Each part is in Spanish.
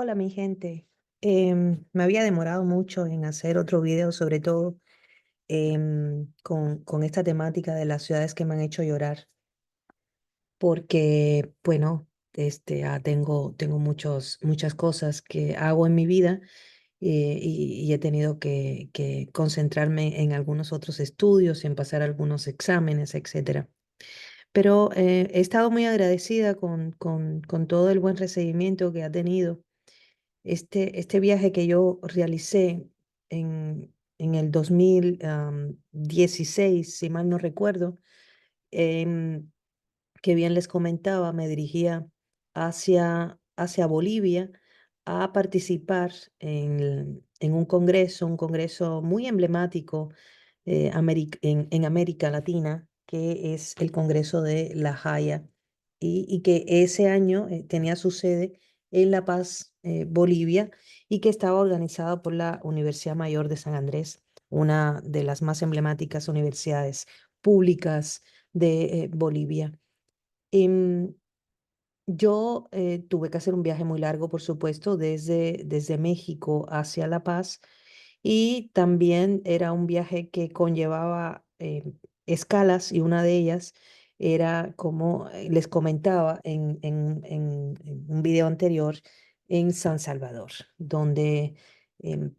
Hola, mi gente. Me había demorado mucho en hacer otro video, sobre todo con esta temática de las ciudades que me han hecho llorar, porque, bueno, tengo muchas cosas que hago en mi vida y he tenido que concentrarme en algunos otros estudios, en pasar algunos exámenes, etcétera. Pero he estado muy agradecida con todo el buen recibimiento que ha tenido este viaje que yo realicé en el 2016, si mal no recuerdo, em, que bien les comentaba, me dirigía hacia Bolivia a participar en un congreso muy emblemático en América Latina, que es el Congreso de La Haya, y que ese año tenía su sede en La Paz, Bolivia, y que estaba organizado por la Universidad Mayor de San Andrés, una de las más emblemáticas universidades públicas de Bolivia. Em, yo tuve que hacer un viaje muy largo, por supuesto, desde México hacia La Paz, y también era un viaje que conllevaba escalas, y una de ellas era, como les comentaba en un video anterior, en San Salvador, donde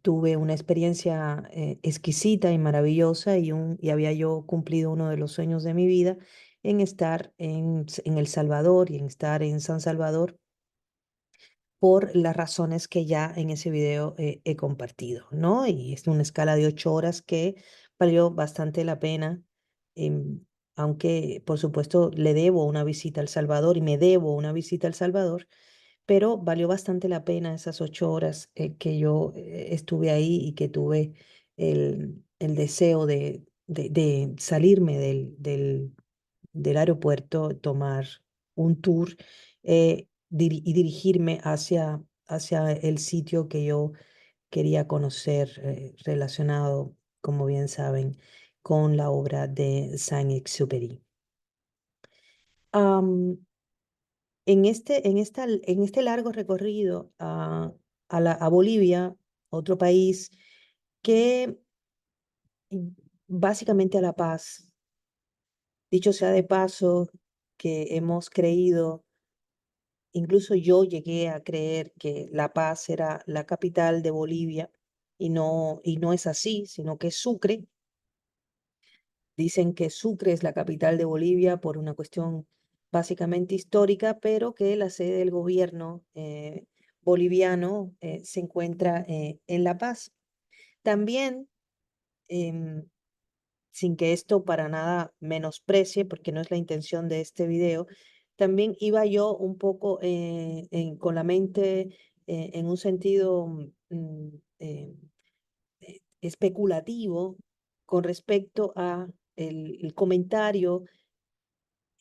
tuve una experiencia exquisita y maravillosa, y había yo cumplido uno de los sueños de mi vida en estar en El Salvador y en estar en San Salvador por las razones que ya en ese video he compartido, ¿no? Y es una escala de 8 horas que valió bastante la pena, em, aunque por supuesto le debo una visita al Salvador y me debo una visita al Salvador, pero valió bastante la pena esas 8 horas que yo estuve ahí, y que tuve el deseo de salirme del aeropuerto, tomar un tour y dirigirme hacia el sitio que yo quería conocer, relacionado, como bien saben, con la obra de Saint-Exupéry. Am, en este largo recorrido a Bolivia, otro país que mm, básicamente a La Paz, dicho sea de paso, que hemos creído. Incluso yo llegué a creer que La Paz era la capital de Bolivia, y no es así, sino que es Sucre. Dicen que Sucre es la capital de Bolivia por una cuestión básicamente histórica, pero que la sede del gobierno boliviano se encuentra en La Paz. También, em, sin que esto para nada menosprecie, porque no es la intención de este video, también iba yo un poco con la mente en un sentido especulativo con respecto a el comentario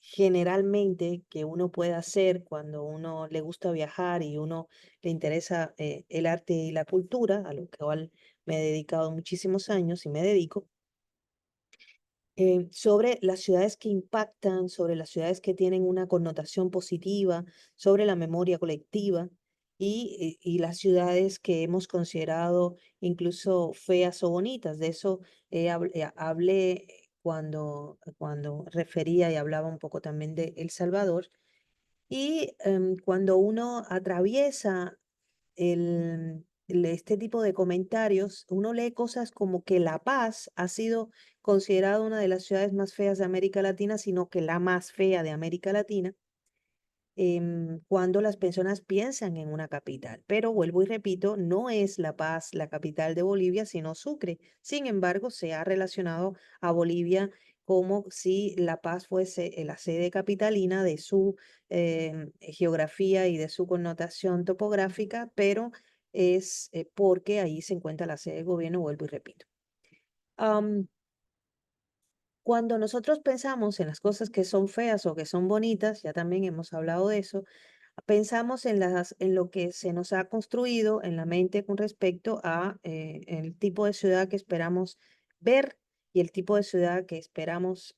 generalmente que uno puede hacer cuando uno le gusta viajar y uno le interesa el arte y la cultura, a lo cual me he dedicado muchísimos años y me dedico, sobre las ciudades que impactan, sobre las ciudades que tienen una connotación positiva, sobre la memoria colectiva, y las ciudades que hemos considerado incluso feas o bonitas. De eso hablé cuando refería y hablaba un poco también de El Salvador. Y cuando uno atraviesa este tipo de comentarios, uno lee cosas como que La Paz ha sido considerada una de las ciudades más feas de América Latina, sino que la más fea de América Latina, cuando las personas piensan en una capital. Pero vuelvo y repito, no es La Paz la capital de Bolivia, sino Sucre. Sin embargo, se ha relacionado a Bolivia como si La Paz fuese la sede capitalina de su geografía y de su connotación topográfica, pero es porque ahí se encuentra la sede del gobierno, vuelvo y repito. Am, Cuando nosotros pensamos en las cosas que son feas o que son bonitas, ya también hemos hablado de eso, pensamos en lo que se nos ha construido en la mente con respecto a el tipo de ciudad que esperamos ver, y el tipo de ciudad que esperamos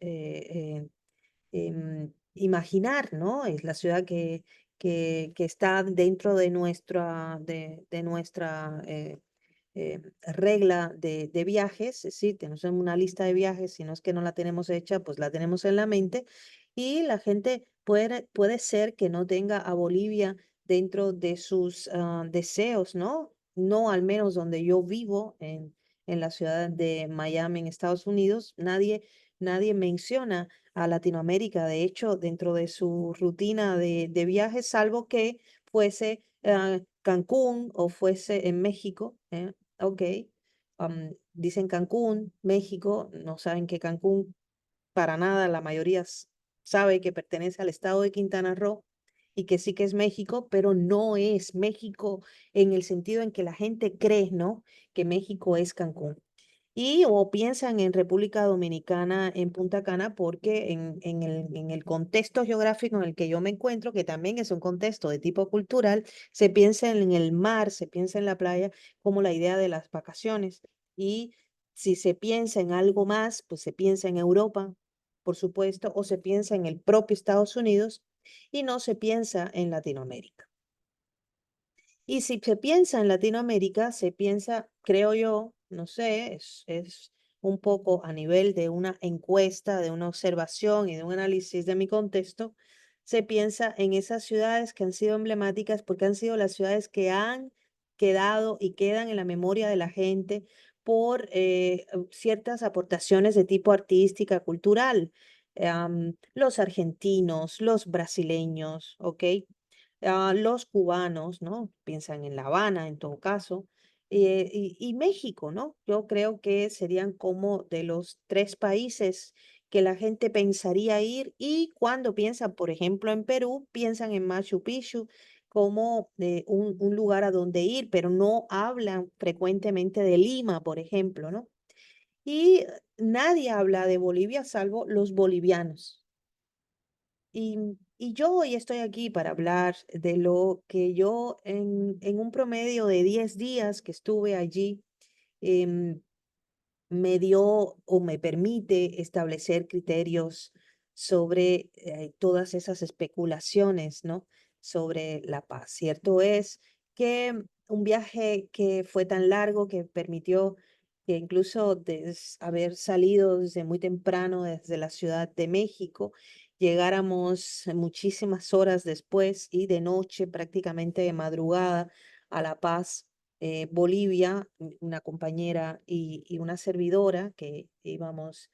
imaginar, ¿no? Es la ciudad que está dentro de nuestra regla de viajes, es decir, tenemos una lista de viajes, si no es que no la tenemos hecha, pues la tenemos en la mente, y la gente puede ser que no tenga a Bolivia dentro de sus deseos, ¿no? No al menos donde yo vivo, en la ciudad de Miami, en Estados Unidos, nadie menciona a Latinoamérica, de hecho, dentro de su rutina de viajes, salvo que fuese Cancún o fuese en México, ok. Dicen Cancún, México, no saben que Cancún para nada, la mayoría sabe que pertenece al estado de Quintana Roo y que sí que es México, pero no es México en el sentido en que la gente cree, ¿no? Que México es Cancún. Y o piensan en República Dominicana, en Punta Cana, porque en el contexto geográfico en el que yo me encuentro, que también es un contexto de tipo cultural, se piensa en el mar, se piensa en la playa como la idea de las vacaciones. Y si se piensa en algo más, pues se piensa en Europa, por supuesto, o se piensa en el propio Estados Unidos y no se piensa en Latinoamérica. Y si se piensa en Latinoamérica, se piensa, creo yo, no sé, es un poco a nivel de una encuesta, de una observación y de un análisis de mi contexto, se piensa en esas ciudades que han sido emblemáticas porque han sido las ciudades que han quedado y quedan en la memoria de la gente por ciertas aportaciones de tipo artística, cultural. Los argentinos, los brasileños, ¿ok? Los cubanos, ¿no? Piensan en La Habana en todo caso, y México, ¿no? Yo creo que serían como de los tres países que la gente pensaría ir y cuando piensan, por ejemplo, en Perú, piensan en Machu Picchu como un lugar a donde ir, pero no hablan frecuentemente de Lima, por ejemplo, ¿no? Y nadie habla de Bolivia salvo los bolivianos. Y yo hoy estoy aquí para hablar de lo que yo en un promedio de 10 días que estuve allí, em, me dio o me permite establecer criterios sobre todas esas especulaciones, ¿no? Sobre la paz. Cierto es que un viaje que fue tan largo que permitió que incluso haber salido desde muy temprano desde la Ciudad de México, llegáramos muchísimas horas después y de noche, prácticamente de madrugada, a La Paz, Bolivia, una compañera y una servidora que íbamos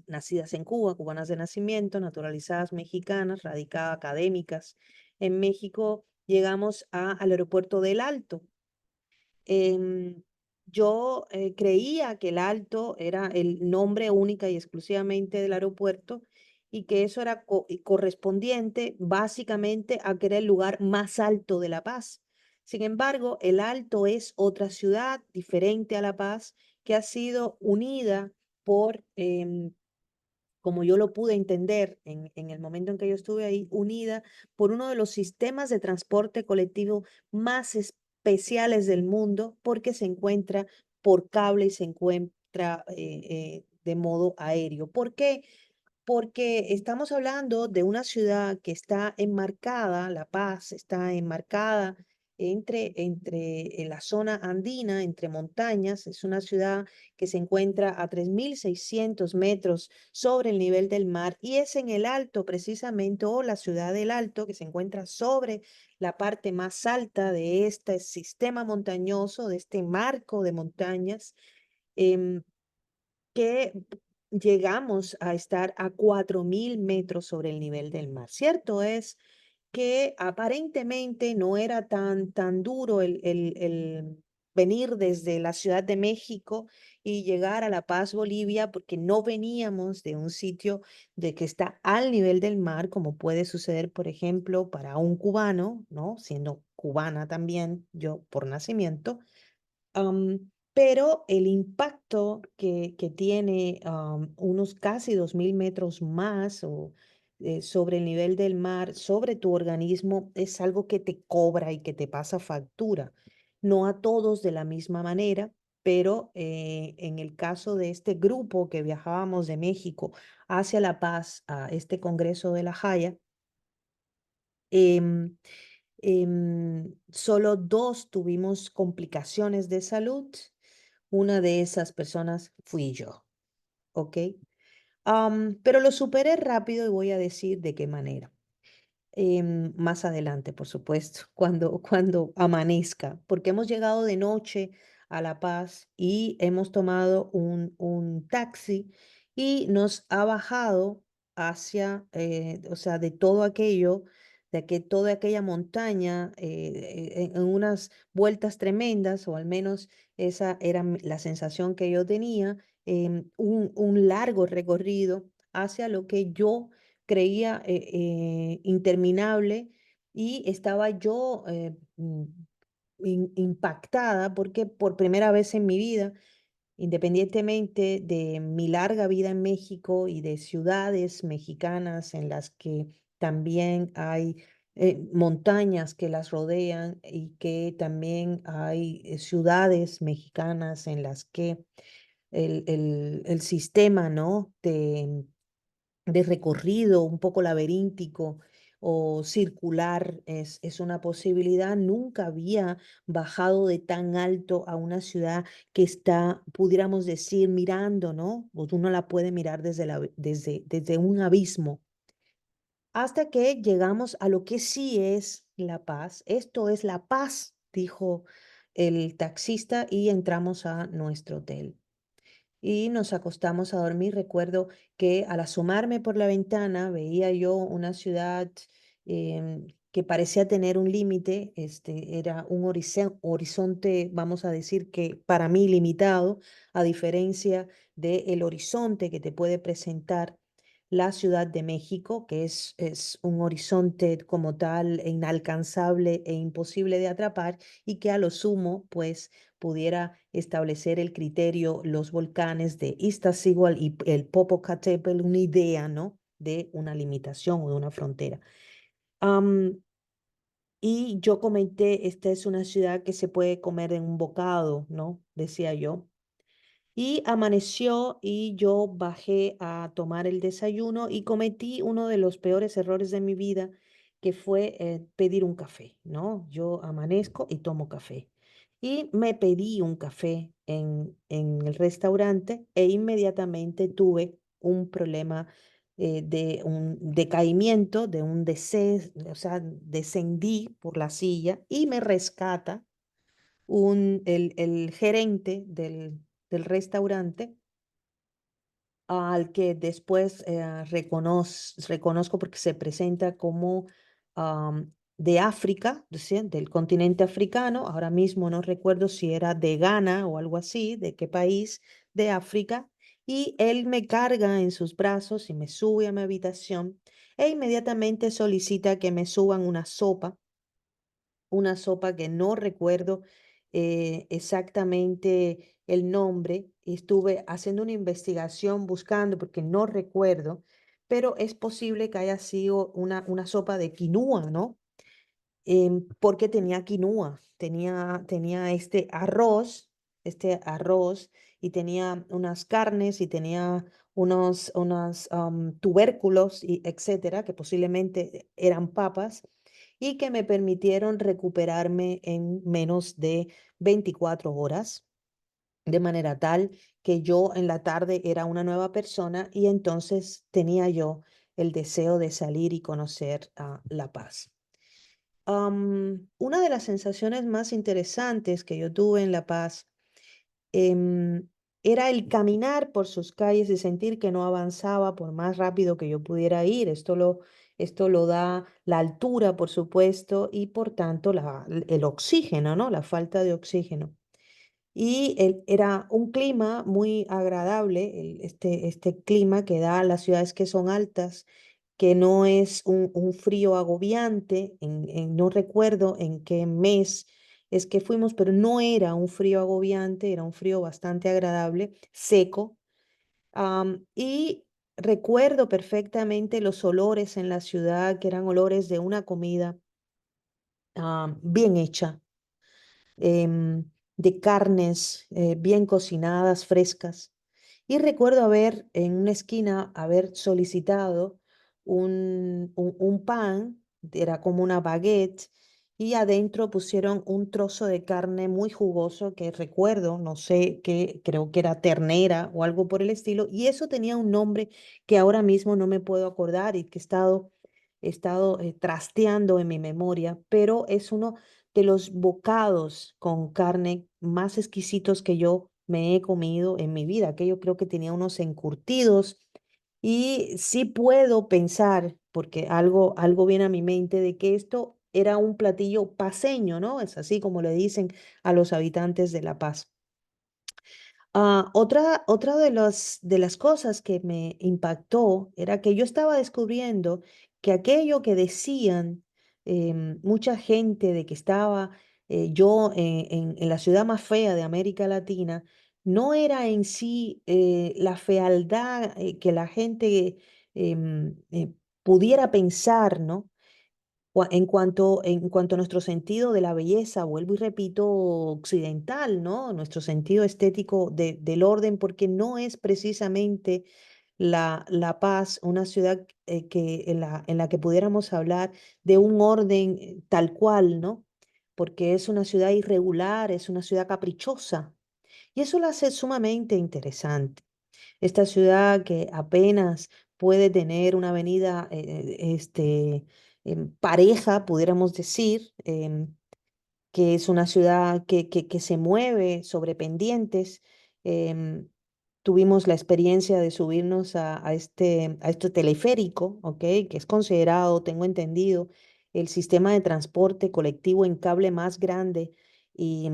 nacidas en Cuba, cubanas de nacimiento, naturalizadas mexicanas, radicadas académicas en México, llegamos al aeropuerto del Alto. Em, yo creía que el Alto era el nombre única y exclusivamente del aeropuerto y que eso era correspondiente básicamente a que era el lugar más alto de La Paz. Sin embargo, el Alto es otra ciudad diferente a La Paz que ha sido unida por como yo lo pude entender en el momento en que yo estuve ahí, unida por uno de los sistemas de transporte colectivo más especiales del mundo, porque se encuentra por cable y se encuentra de modo aéreo. ¿Por qué? Porque estamos hablando de una ciudad que está enmarcada, La Paz está enmarcada entre la zona andina, entre montañas. Es una ciudad que se encuentra a 3.600 metros sobre el nivel del mar y es en el Alto precisamente, o la ciudad del Alto, que se encuentra sobre la parte más alta de este sistema montañoso, de este marco de montañas. em, que llegamos a estar a 4.000 metros sobre el nivel del mar. Cierto es que aparentemente no era tan duro el venir desde la Ciudad de México y llegar a La Paz, Bolivia, porque no veníamos de un sitio de que está al nivel del mar, como puede suceder, por ejemplo, para un cubano, ¿no? Siendo cubana también, yo por nacimiento. Pero el impacto que tiene unos casi 2.000 metros más sobre el nivel del mar, sobre tu organismo, es algo que te cobra y que te pasa factura. No a todos de la misma manera, pero en el caso de este grupo que viajábamos de México hacia La Paz, a este Congreso de La Haya, Em, Solo dos tuvimos complicaciones de salud. Una de esas personas fui yo, ¿ok? Pero lo superé rápido y voy a decir de qué manera. Más adelante, por supuesto, cuando amanezca, porque hemos llegado de noche a La Paz y hemos tomado un taxi y nos ha bajado hacia, o sea, de todo aquello, toda aquella montaña, en unas vueltas tremendas, o al menos esa era la sensación que yo tenía, un largo recorrido hacia lo que yo creía interminable, y estaba yo impactada porque por primera vez en mi vida, independientemente de mi larga vida en México y de ciudades mexicanas en las que también hay montañas que las rodean, y que también hay ciudades mexicanas en las que el sistema, ¿no? de recorrido un poco laberíntico o circular es una posibilidad. Nunca había bajado de tan alto a una ciudad que está, pudiéramos decir, mirando, ¿no? O uno la puede mirar desde un abismo, hasta que llegamos a lo que sí es La Paz. Esto es La Paz, dijo el taxista, y entramos a nuestro hotel y nos acostamos a dormir. Recuerdo que al asomarme por la ventana veía yo una ciudad que parecía tener un límite. Era un horizonte, vamos a decir que para mí limitado, a diferencia del horizonte que te puede presentar la Ciudad de México, que es un horizonte como tal inalcanzable e imposible de atrapar, y que a lo sumo, pues, pudiera establecer el criterio los volcanes de Iztaccíhuatl y el Popocatépetl, una idea, ¿no? De una limitación o de una frontera. Am, y yo comenté, esta es una ciudad que se puede comer en un bocado, ¿no? Decía yo. Y amaneció y yo bajé a tomar el desayuno y cometí uno de los peores errores de mi vida, que fue pedir un café, ¿no? Yo amanezco y tomo café. Y me pedí un café en el restaurante, e inmediatamente tuve un problema de un decaimiento, de un o sea, descendí por la silla y me rescata el gerente del restaurante, al que después reconozco porque se presenta como de África, ¿sí? Del continente africano. Ahora mismo no recuerdo si era de Ghana o algo así, de qué país de África. Y él me carga en sus brazos y me sube a mi habitación, e inmediatamente solicita que me suban una sopa que no recuerdo exactamente el nombre. Y estuve haciendo una investigación buscando porque no recuerdo, pero es posible que haya sido una sopa de quinua, ¿no? Porque tenía quinua, tenía este arroz, y tenía unas carnes, y tenía unos tubérculos, y etcétera, que posiblemente eran papas, y que me permitieron recuperarme en menos de 24 horas, de manera tal que yo en la tarde era una nueva persona, y entonces tenía yo el deseo de salir y conocer a La Paz. Una de las sensaciones más interesantes que yo tuve en La Paz em, era el caminar por sus calles y sentir que no avanzaba por más rápido que yo pudiera ir. Esto lo da la altura, por supuesto, y por tanto el oxígeno, ¿no? La falta de oxígeno. Y era un clima muy agradable, este clima que da a las ciudades que son altas, que no es un frío agobiante. No recuerdo en qué mes es que fuimos, pero no era un frío agobiante, era un frío bastante agradable, seco. Y recuerdo perfectamente los olores en la ciudad, que eran olores de una comida bien hecha, de carnes bien cocinadas, frescas. Y recuerdo haber en una esquina, haber solicitado un pan era como una baguette, y adentro pusieron un trozo de carne muy jugoso que recuerdo, no sé qué, creo que era ternera o algo por el estilo, y eso tenía un nombre que ahora mismo no me puedo acordar y que he estado trasteando en mi memoria, pero es uno de los bocados con carne más exquisitos que yo me he comido en mi vida, que yo creo que tenía unos encurtidos. Y sí puedo pensar, porque algo viene a mi mente, de que esto era un platillo paceño, ¿no? Es así como le dicen a los habitantes de La Paz. Otra de las cosas que me impactó era que yo estaba descubriendo que aquello que decían mucha gente de que estaba yo en la ciudad más fea de América Latina, no era en sí la fealdad que la gente pudiera pensar, ¿no? En cuanto a nuestro sentido de la belleza, vuelvo y repito, occidental, ¿no? Nuestro sentido estético del orden, porque no es precisamente La Paz una ciudad en la que pudiéramos hablar de un orden tal cual, ¿no? Porque es una ciudad irregular, es una ciudad caprichosa. Y eso la hace sumamente interesante. Esta ciudad que apenas puede tener una avenida pareja, pudiéramos decir, que es una ciudad que se mueve sobre pendientes. em, Tuvimos la experiencia de subirnos a este teleférico, ¿ok? Que es considerado, tengo entendido, el sistema de transporte colectivo en cable más grande y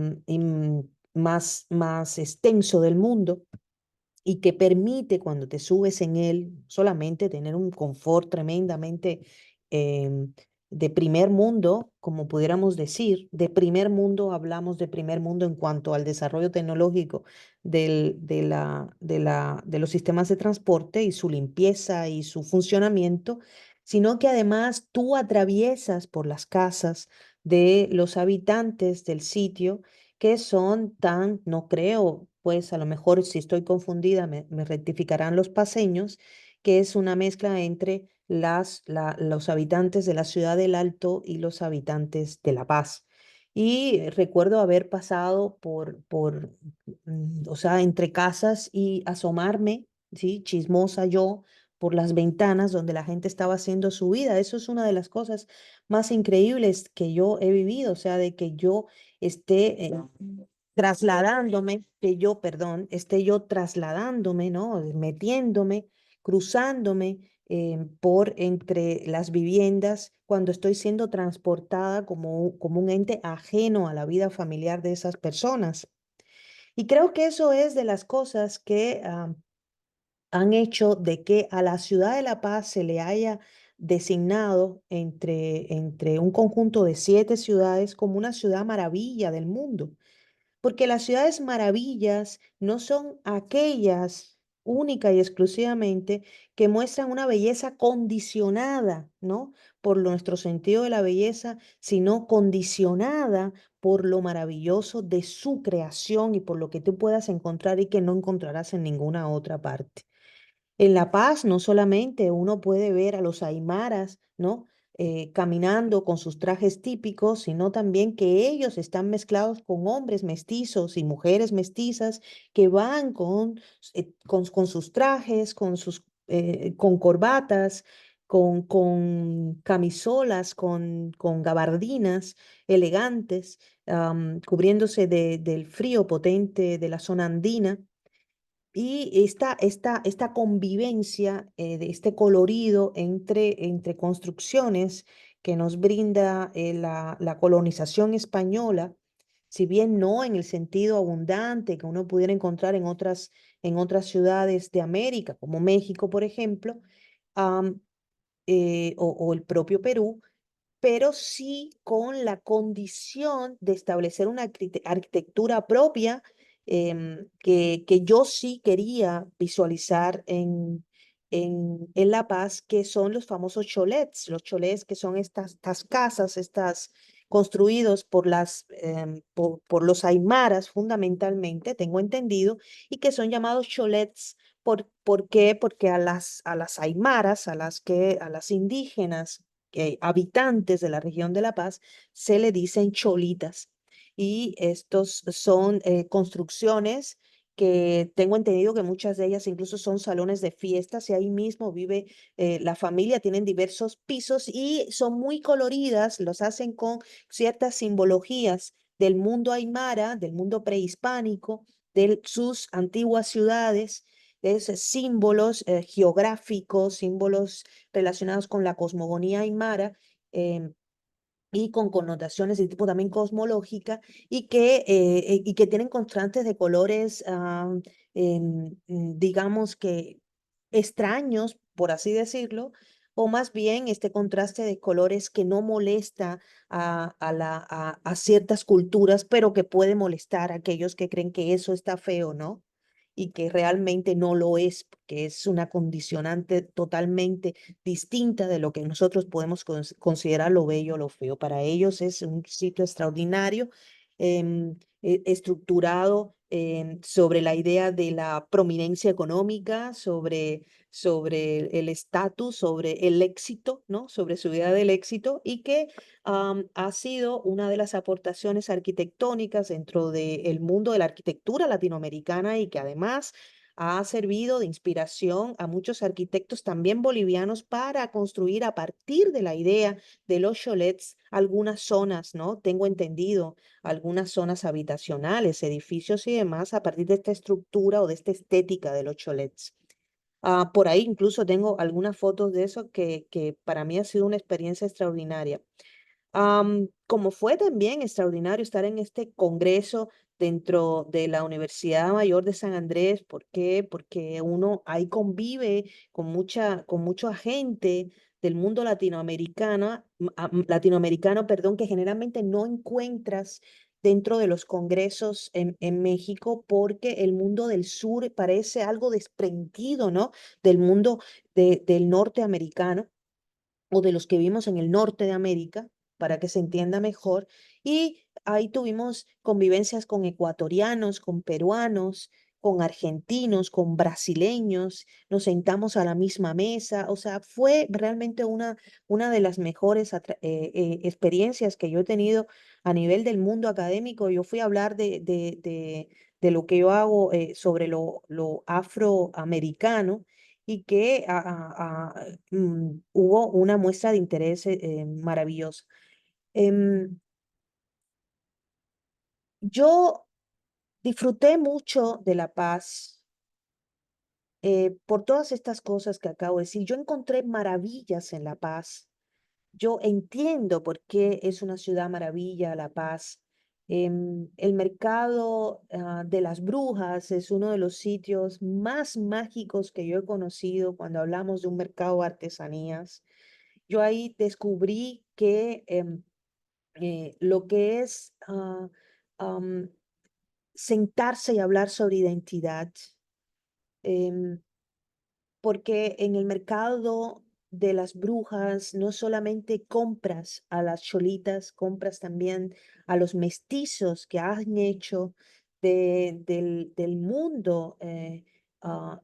más extenso del mundo, y que permite cuando te subes en él solamente tener un confort tremendamente em, de primer mundo, como pudiéramos decir. De primer mundo hablamos de primer mundo en cuanto al desarrollo tecnológico de los sistemas de transporte y su limpieza y su funcionamiento, sino que además tú atraviesas por las casas de los habitantes del sitio, que son tan, no creo, pues a lo mejor si estoy confundida me rectificarán los paseños, que es una mezcla entre los habitantes de la Ciudad del Alto y los habitantes de La Paz. Y recuerdo haber pasado o sea, entre casas y asomarme, ¿sí? Chismosa yo, por las ventanas donde la gente estaba haciendo su vida. Eso es una de las cosas más increíbles que yo he vivido, o sea, de que yo esté trasladándome, perdón, esté yo trasladándome, ¿no? Metiéndome, cruzándome por entre las viviendas cuando estoy siendo transportada como un ente ajeno a la vida familiar de esas personas. Y creo que eso es de las cosas que han hecho de que a la ciudad de La Paz se le haya designado entre un conjunto de 7 ciudades como una ciudad maravilla del mundo. Porque las ciudades maravillas no son aquellas única y exclusivamente que muestran una belleza condicionada, ¿no? Por nuestro sentido de la belleza, sino condicionada por lo maravilloso de su creación y por lo que tú puedas encontrar y que no encontrarás en ninguna otra parte. En La Paz no solamente uno puede ver a los aymaras, ¿no? Caminando con sus trajes típicos, sino también que ellos están mezclados con hombres mestizos y mujeres mestizas que van con sus trajes, con corbatas, con camisolas, con gabardinas elegantes, cubriéndose del frío potente de la zona andina. Y esta convivencia, de este colorido entre construcciones que nos brinda la colonización española, si bien no en el sentido abundante que uno pudiera encontrar en otras ciudades de América, como México, por ejemplo, am, o el propio Perú, pero sí con la condición de establecer una arquitectura propia, que yo sí quería visualizar en La Paz, que son los famosos cholets. Los cholets que son estas casas, estas construidos por los aymaras fundamentalmente, tengo entendido, y que son llamados cholets. ¿Por qué? Porque a las aymaras, a las indígenas habitantes de la región de La Paz se le dicen cholitas. Y estos son construcciones que tengo entendido que muchas de ellas incluso son salones de fiestas y ahí mismo vive la familia, tienen diversos pisos y son muy coloridas, los hacen con ciertas simbologías del mundo aymara, del mundo prehispánico, de sus antiguas ciudades, es símbolos geográficos, símbolos relacionados con la cosmogonía aymara. em, y con connotaciones de tipo también cosmológica y que tienen contrastes de colores, digamos que extraños, por así decirlo, o más bien este contraste de colores que no molesta a ciertas culturas, pero que puede molestar a aquellos que creen que eso está feo, ¿no? Y que realmente no lo es, que es una condicionante totalmente distinta de lo que nosotros podemos considerar lo bello o lo feo. Para ellos es un sitio extraordinario, estructurado sobre la idea de la prominencia económica, sobre el estatus, sobre el éxito, ¿no? Sobre su idea del éxito y que ha sido una de las aportaciones arquitectónicas dentro del mundo de la arquitectura latinoamericana y que además ha servido de inspiración a muchos arquitectos también bolivianos para construir a partir de la idea de los cholets algunas zonas, ¿no? Tengo entendido, algunas zonas habitacionales, edificios y demás a partir de esta estructura o de esta estética de los cholets. Por ahí incluso tengo algunas fotos de eso que para mí ha sido una experiencia extraordinaria. Como fue también extraordinario estar en este congreso dentro de la Universidad Mayor de San Andrés. ¿Por qué? Porque uno ahí convive con mucha gente del mundo latinoamericano, perdón, que generalmente no encuentras dentro de los congresos en México, porque el mundo del sur parece algo desprendido, ¿no? Del mundo del norteamericano o de los que vimos en el norte de América, para que se entienda mejor. Y ahí tuvimos convivencias con ecuatorianos, con peruanos, con argentinos, con brasileños, nos sentamos a la misma mesa, o sea, fue realmente una de las mejores experiencias que yo he tenido a nivel del mundo académico. Yo fui a hablar de lo que yo hago sobre lo afroamericano y que hubo una muestra de interés maravillosa. Em, yo disfruté mucho de La Paz por todas estas cosas que acabo de decir. Yo encontré maravillas en La Paz. Yo entiendo por qué es una ciudad maravilla La Paz. El mercado de las brujas es uno de los sitios más mágicos que yo he conocido cuando hablamos de un mercado de artesanías. Yo ahí descubrí que lo que es sentarse y hablar sobre identidad, em, porque en el mercado de las brujas no solamente compras a las cholitas, compras también a los mestizos que han hecho del mundo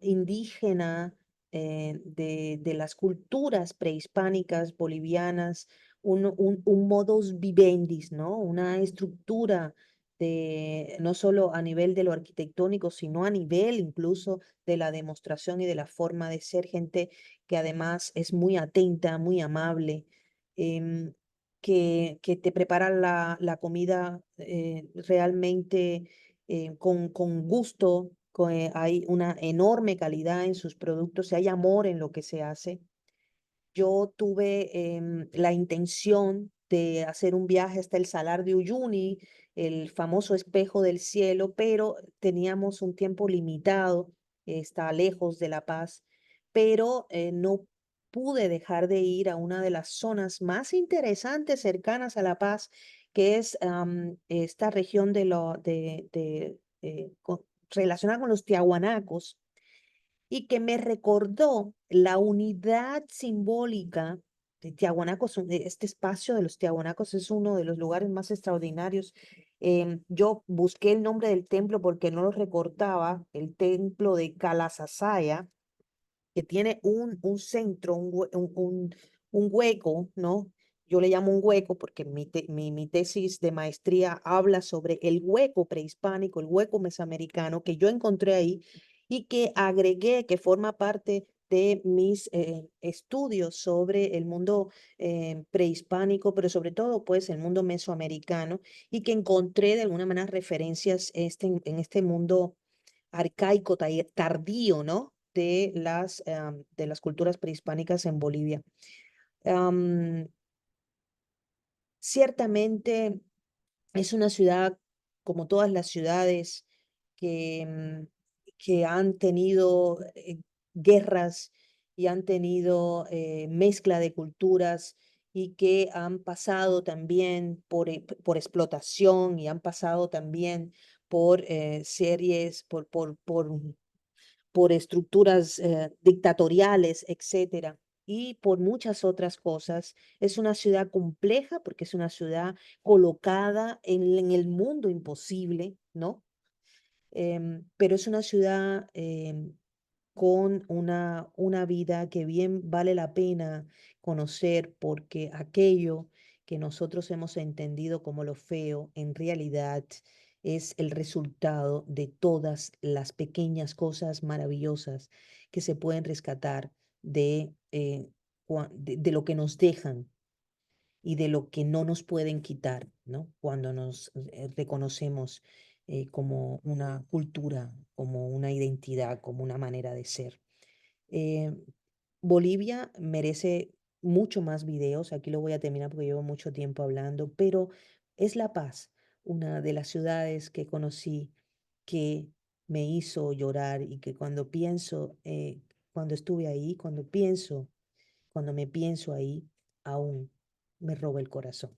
indígena, de las culturas prehispánicas bolivianas, un modus vivendi, ¿no? Una estructura de, no solo a nivel de lo arquitectónico, sino a nivel incluso de la demostración y de la forma de ser, gente que además es muy atenta, muy amable, em, que te prepara la comida realmente con gusto, hay una enorme calidad en sus productos y hay amor en lo que se hace. Yo tuve la intención de hacer un viaje hasta el Salar de Uyuni, el famoso espejo del cielo, pero teníamos un tiempo limitado, está lejos de La Paz, pero no pude dejar de ir a una de las zonas más interesantes cercanas a La Paz, que es esta región relacionada con los tiahuanacos y que me recordó la unidad simbólica de Tiahuanacos. Este espacio de los Tiahuanacos es uno de los lugares más extraordinarios. Yo busqué el nombre del templo porque no lo recordaba, el templo de Calasasaya, que tiene un centro, un hueco, ¿no? Yo le llamo un hueco porque mi tesis de maestría habla sobre el hueco prehispánico, el hueco mesoamericano que yo encontré ahí y que agregué, que forma parte de mis estudios sobre el mundo prehispánico, pero sobre todo, pues, el mundo mesoamericano, y que encontré de alguna manera referencias en este mundo arcaico, tardío, ¿no? De las culturas prehispánicas en Bolivia. Am, Ciertamente es una ciudad, como todas las ciudades, que han tenido guerras y han tenido mezcla de culturas y que han pasado también por explotación y han pasado también por series, por estructuras dictatoriales, etcétera, y por muchas otras cosas. Es una ciudad compleja porque es una ciudad colocada en el mundo imposible, ¿no? Pero es una ciudad con una vida que bien vale la pena conocer porque aquello que nosotros hemos entendido como lo feo, en realidad es el resultado de todas las pequeñas cosas maravillosas que se pueden rescatar de lo que nos dejan y de lo que no nos pueden quitar, ¿no? Cuando nos reconocemos como una cultura, como una identidad, como una manera de ser. Eh, Bolivia merece mucho más videos. Aquí lo voy a terminar porque llevo mucho tiempo hablando, pero es La Paz, una de las ciudades que conocí que me hizo llorar y que cuando pienso, cuando estuve ahí, cuando me pienso ahí, aún me roba el corazón.